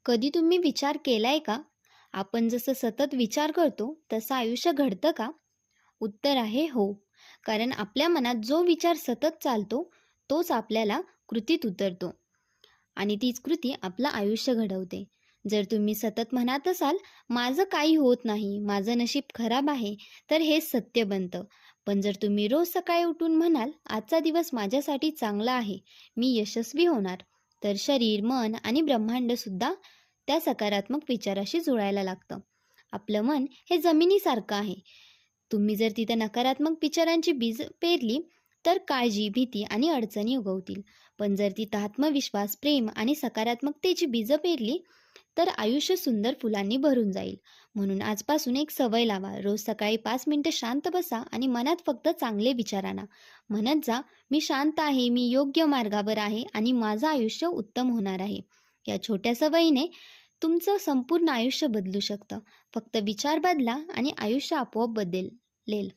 कधी तुम्ही विचार केलाय का? आपण जसं सतत विचार करतो, तसं आयुष्य घडतं का? उत्तर आहे हो. कारण आपल्या मनात जो विचार सतत चालतो, तोच आपल्याला कृतीत उतरतो आणि तीच कृती आपलं आयुष्य घडवते. जर तुम्ही सतत म्हणत असाल, "माझं काही होत नाही, माझं नशीब खराब आहे," तर हेच सत्य बनतं. पण जर तुम्ही रोज सकाळी उठून म्हणाल, "आजचा दिवस माझ्यासाठी चांगला आहे, मी यशस्वी होणार," तर शरीर, मन आणि ब्रह्मांडसुद्धा त्या सकारात्मक विचाराशी जुळायला लागतं. आपलं मन हे जमिनीसारखं आहे. तुम्ही जर तिथे नकारात्मक विचारांची बीज पेरली, तर काळजी, भीती आणि अडचणी उगवतील. पण जर तिथं आत्मविश्वास, प्रेम आणि सकारात्मकतेची बीजं पेरली, तर आयुष्य सुंदर फुलांनी भरून जाईल. म्हणून आजपासून एक सवय लावा. रोज सकाळी 5 मिनिटं शांत बसा आणि मनात फक्त चांगले विचार आणा. म्हणत जा, "मी शांत आहे, मी योग्य मार्गावर आहे आणि माझं आयुष्य उत्तम होणार आहे." या छोट्या सवयीने तुमचं संपूर्ण आयुष्य बदलू शकतं. फक्त विचार बदला आणि आयुष्य आपोआप बदलेल.